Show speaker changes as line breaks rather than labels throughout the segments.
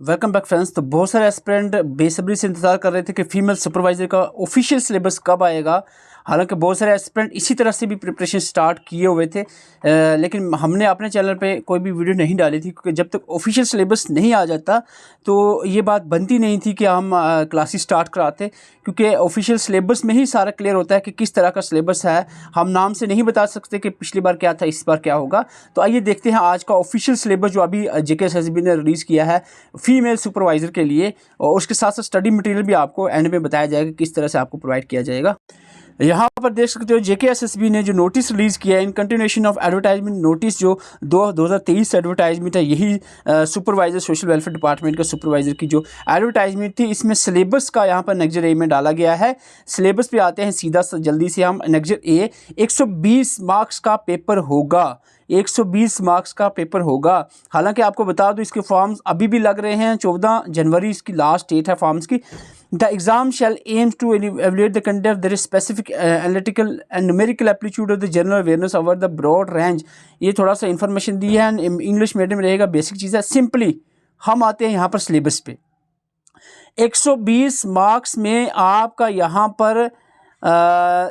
Welcome back friends. तो बहुत सारे एस्पिरेंट बेसब्री से इंतजार कर रहे थे कि फीमेल सुपरवाइजर का ऑफिशियल सिलेबस कब आएगा। हालांकि बहुत सारे एस्पिरेंट इसी तरह से भी प्रिपरेशन स्टार्ट किए हुए थे, लेकिन हमने अपने चैनल पे कोई भी वीडियो नहीं डाली थी क्योंकि जब तक ऑफिशियल सिलेबस नहीं आ जाता तो ये बात बनती नहीं थी कि हम क्लासेस स्टार्ट कराते, क्योंकि ऑफिशियल सिलेबस में ही सारा क्लियर होता है कि किस तरह का सिलेबस है। हम नाम से नहीं बता सकते कि पिछली बार क्या था, इस बार क्या होगा। तो आइए देखते हैं आज का ऑफिशियल सिलेबस जो अभी JKSSB ने रिलीज़ किया है फीमेल सुपरवाइज़र के लिए, और उसके साथ साथ स्टडी मटेरियल भी आपको एंड में बताया जाएगा किस तरह से आपको प्रोवाइड किया जाएगा। यहाँ पर देख सकते हो JKSSB ने जो नोटिस रिलीज़ किया है in continuation of advertisement notice, जो 2023 एडवर्टाइजमेंट है, यही सुपरवाइज़र सोशल वेलफेयर डिपार्टमेंट का सुपरवाइज़र की जो एडवर्टाइजमेंट थी, इसमें सिलेबस का यहाँ पर नेक्स्ट ए में डाला गया है। सिलेबस पे आते हैं सीधा जल्दी से हम। नेक्स्ट ए 120 मार्क्स का पेपर होगा, 120 मार्क्स का पेपर होगा। हालांकि आपको बता दूं इसके फॉर्म्स अभी भी लग रहे हैं, 14 जनवरी इसकी लास्ट डेट है फॉर्म्स की। The exam shall aims to evaluate the content of their specific analytical and numerical aptitude of the general awareness over the broad range. ये थोड़ा सा इन्फॉर्मेशन दी है, इंग्लिश मीडियम रहेगा, बेसिक चीज़ है। सिंपली हम आते हैं यहाँ पर सिलेबस पे। 120 मार्क्स में आपका यहाँ पर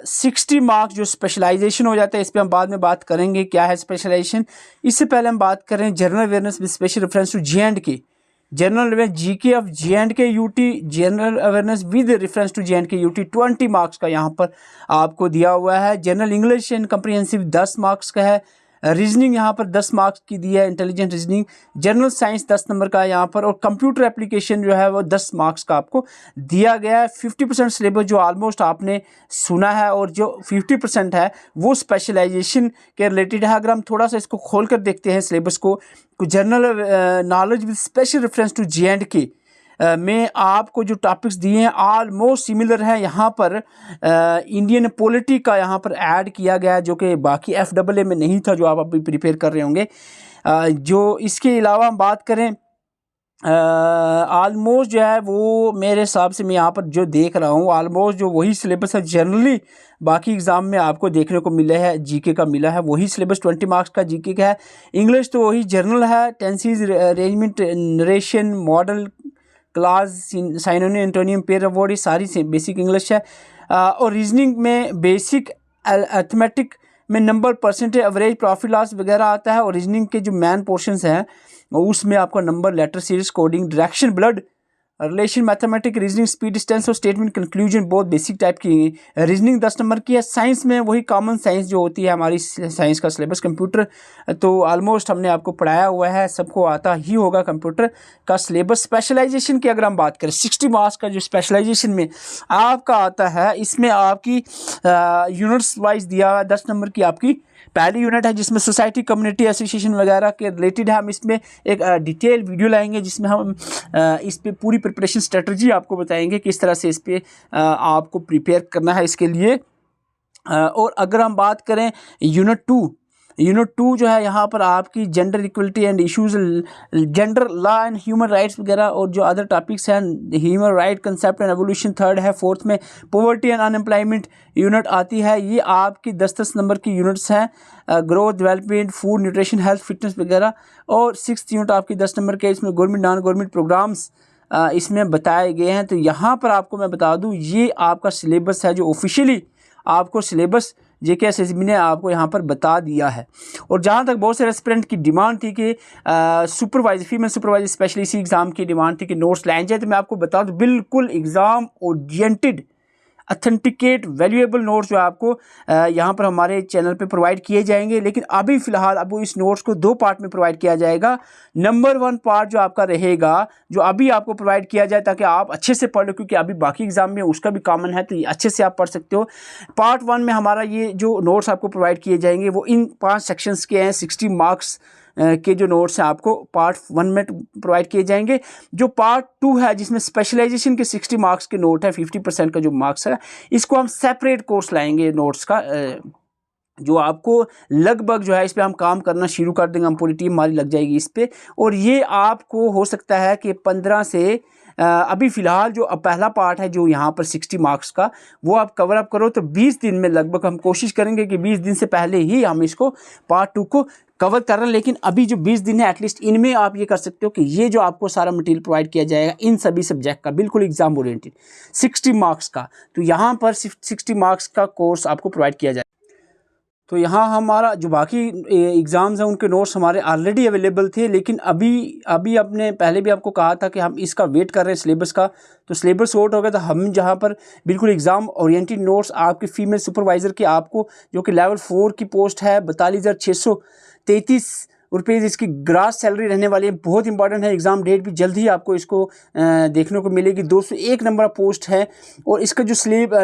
60 मार्क्स जो स्पेशलाइजेशन हो जाता है, इस पर हम बाद में बात करेंगे क्या है स्पेशलाइजेशन। इससे पहले हम बात करें general awareness with special reference to JNK, general awareness GK of JNK UT, general awareness with reference to JNK UT 20 marks का यहाँ पर आपको दिया हुआ है। General English and comprehensive 10 marks का है। रीजनिंग यहाँ पर 10 मार्क्स की दी है, intelligent reasoning. General science 10 number का है यहाँ पर, और कंप्यूटर एप्लीकेशन जो है वो 10 मार्क्स का आपको दिया गया है। 50% सिलेबस जो ऑलमोस्ट आपने सुना है, और जो 50% है वो स्पेशलाइजेशन के रिलेटेड है। अगर हम थोड़ा सा इसको खोल कर देखते हैं सिलेबस को, general knowledge with special reference to JNK में आपको जो टॉपिक्स दिए हैं ऑलमोस्ट सिमिलर हैं। यहाँ पर इंडियन पॉलिटी का यहाँ पर ऐड किया गया है, जो कि बाकी FAA में नहीं था, जो आप अभी प्रिपेयर कर रहे होंगे। जो इसके अलावा हम बात करें ऑलमोस्ट जो है वो मेरे हिसाब से मैं यहाँ पर जो देख रहा हूँ ऑलमोस्ट जो वही सिलेबस है जनरली बाकी एग्ज़ाम में आपको देखने को मिला है। GK का मिला है वही सिलेबस, 20 मार्क्स का GK का है। इंग्लिश तो वही जनरल है, tenses, arrangement, narration, model, class, synonym, antonym, pair of word, ये सारी से बेसिक इंग्लिश है। और रीजनिंग में बेसिक अर्थमेटिक में number, percentage, average, profit loss वगैरह आता है। और रीजनिंग के जो मैन पोर्शंस हैं उसमें आपका number, letter series, coding, direction, blood relation, mathematic, reasoning, speed, distance और स्टेटमेंट कंक्लूजन, बहुत बेसिक टाइप की। रीजनिंग 10 नंबर की है। साइंस में वही कॉमन साइंस जो होती है हमारी साइंस का सिलेबस। कंप्यूटर तो ऑलमोस्ट हमने आपको पढ़ाया हुआ है, सबको आता ही होगा कंप्यूटर का सिलेबस। स्पेशलाइजेशन की अगर हम बात करें, 60 मार्क्स का जो स्पेशलाइजेशन में आपका आता है, इसमें आपकी यूनिट्स वाइज दिया हुआ 10 नंबर की आपकी पहली यूनिट है, जिसमें सोसाइटी, कम्युनिटी, एसोसिएशन वगैरह के रिलेटेड है। हम इसमें एक डिटेल वीडियो लाएंगे जिसमें हम इस पे पूरी प्रिपरेशन स्ट्रेटजी आपको बताएंगे किस तरह से इस पे आपको प्रिपेयर करना है इसके लिए। और अगर हम बात करें यूनिट 2 जो है, यहाँ पर आपकी gender equality and issues, gender law and human rights वगैरह, और जो अदर टॉपिक्स हैं, human right concept and evolution 3rd है। 4th में पॉवर्टी एंड अनएम्प्लॉयमेंट यूनिट आती है। ये आपकी 10-10 नंबर की यूनिट्स हैं, growth, development, food, nutrition, health, fitness वगैरह। और 6th यूनिट आपकी 10 नंबर के, इसमें गवर्नमेंट, नॉन गवर्नमेंट प्रोग्राम्स इसमें बताए गए हैं। तो यहाँ पर आपको मैं बता दूँ, ये आपका सिलेबस है जो ऑफिशियली आपको सिलेबस JKSSB ने आपको यहाँ पर बता दिया है। और जहाँ तक बहुत सारे एस्पिरेंट की डिमांड थी कि सुपरवाइजर, फीमेल सुपरवाइजर स्पेशली इसी एग्ज़ाम की डिमांड थी कि नोट्स लाए जाए, तो मैं आपको बता दूँ बिल्कुल exam oriented, authenticate, valuable notes जो आपको यहाँ पर हमारे चैनल पे प्रोवाइड किए जाएंगे। लेकिन अभी फ़िलहाल अब इस नोट्स को 2 पार्ट में प्रोवाइड किया जाएगा। नंबर 1 पार्ट जो आपका रहेगा, जो अभी आपको प्रोवाइड किया जाए ताकि आप अच्छे से पढ़ लो, क्योंकि अभी बाकी एग्ज़ाम में उसका भी कॉमन है, तो ये अच्छे से आप पढ़ सकते हो। पार्ट 1 में हमारा ये जो नोट्स आपको प्रोवाइड किए जाएंगे वो इन 5 सेक्शंस के हैं। 60 मार्क्स के जो नोट्स हैं आपको पार्ट 1 में प्रोवाइड किए जाएंगे। जो पार्ट 2 है, जिसमें स्पेशलाइजेशन के 60 मार्क्स के नोट है, 50% का जो मार्क्स है, इसको हम सेपरेट कोर्स लाएंगे नोट्स का, जो आपको लगभग जो है इस पर हम काम करना शुरू कर देंगे, हम पूरी टीम हमारी लग जाएगी इस पर। और ये आपको हो सकता है कि 15 से अभी फ़िलहाल जो पहला पार्ट है जो यहाँ पर 60 मार्क्स का, वो आप कवर अप करो तो 20 दिन में लगभग हम कोशिश करेंगे कि 20 दिन से पहले ही हम इसको पार्ट 2 को कवर कर रहे हैं, लेकिन अभी जो 20 दिन है एटलीस्ट इनमें आप ये कर सकते हो कि ये जो आपको सारा मटेरियल प्रोवाइड किया जाएगा इन सभी सब्जेक्ट का, बिल्कुल एग्जाम ओरिएंटेड 60 मार्क्स का, तो यहाँ पर सिर्फ 60 मार्क्स का कोर्स आपको प्रोवाइड किया जाए। तो यहाँ हमारा जो बाकी एग्ज़ाम्स हैं उनके नोट्स हमारे ऑलरेडी अवेलेबल थे, लेकिन अभी अपने पहले भी आपको कहा था कि हम इसका वेट कर रहे हैं सिलेबस का, तो सिलेबस आउट हो गया, तो हम जहाँ पर बिल्कुल एग्ज़ाम ओरिएंटेड नोट्स आपके फीमेल सुपरवाइज़र के आपको, जो कि लेवल 4 की पोस्ट है, 42,633 रुपये इसकी ग्रास सैलरी रहने वाली है। बहुत इंपॉर्टेंट है, एग्ज़ाम डेट भी जल्द ही आपको इसको देखने को मिलेगी। 201 नंबर पोस्ट है, और इसका जो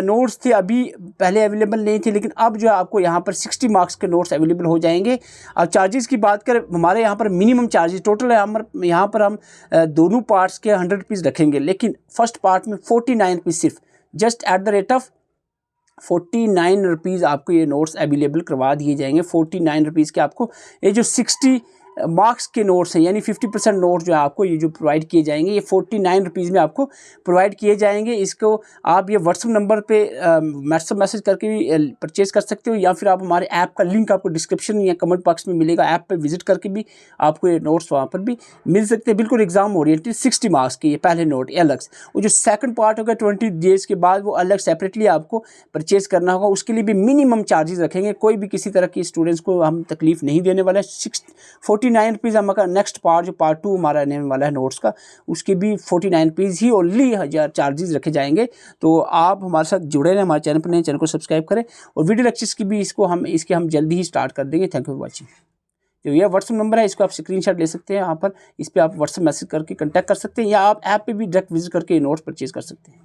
नोट्स थे अभी पहले अवेलेबल नहीं थे, लेकिन अब जो है आपको यहाँ पर 60 मार्क्स के नोट्स अवेलेबल हो जाएंगे। अब चार्जेस की बात करें, हमारे यहाँ पर मिनिमम चार्जेस टोटल है, यहाँ पर हम दोनों पार्ट्स के 100 रुपीज़ रखेंगे, लेकिन फर्स्ट पार्ट में 49 रुपीज़ सिर्फ, just at the rate of 49 rupees आपको ये नोट्स अवेलेबल करवा दिए जाएंगे। 49 रुपीज़ के आपको ये जो 60 मार्क्स के नोट्स हैं, यानी 50% नोट जो है आपको ये जो प्रोवाइड किए जाएंगे, ये 49 रुपीज़ में आपको प्रोवाइड किए जाएंगे। इसको आप ये व्हाट्सएप नंबर पे व्हाट्सएप मैसेज करके भी परचेज़ कर सकते हो, या फिर आप हमारे ऐप का लिंक आपको डिस्क्रिप्शन या कमेंट बॉक्स में मिलेगा, ऐप पे विजिट करके भी आपको ये नोट्स वहाँ पर भी मिल सकते हैं। बिल्कुल एग्जाम ओरिएंटेड 60 मार्क्स के ये पहले नोट अलग से, वो जो सेकंड पार्ट होगा 20 डेज़ के बाद वो अलग सेपरेटली आपको परचेज़ करना होगा, उसके लिए भी मिनिमम चार्जेस रखेंगे। कोई भी किसी तरह की स्टूडेंट्स को हम तकलीफ नहीं देने वाले हैं। 49 रुपीज़ हमारा नेक्स्ट पार्ट, जो पार्ट 2 हमारा रहने वाला है नोट्स का, उसके भी 49 रुपीज़ ही ओनली चार्जेस रखे जाएंगे। तो आप हमारे साथ जुड़े रहें, हमारे चैनल पर नए, चैनल को सब्सक्राइब करें, और वीडियो लेक्चर्स की भी इसके हम जल्दी ही स्टार्ट कर देंगे। Thank you for watching. तो ये व्हाट्सएप नंबर है, इसको आप स्क्रीनशॉट ले सकते हैं, यहाँ पर इस पर आप व्हाट्सएप मैसेज करके कॉन्टैक्ट कर सकते हैं, या आप ऐप पे भी डायरेक्ट विजिट करके नोट्स परचेज कर सकते हैं।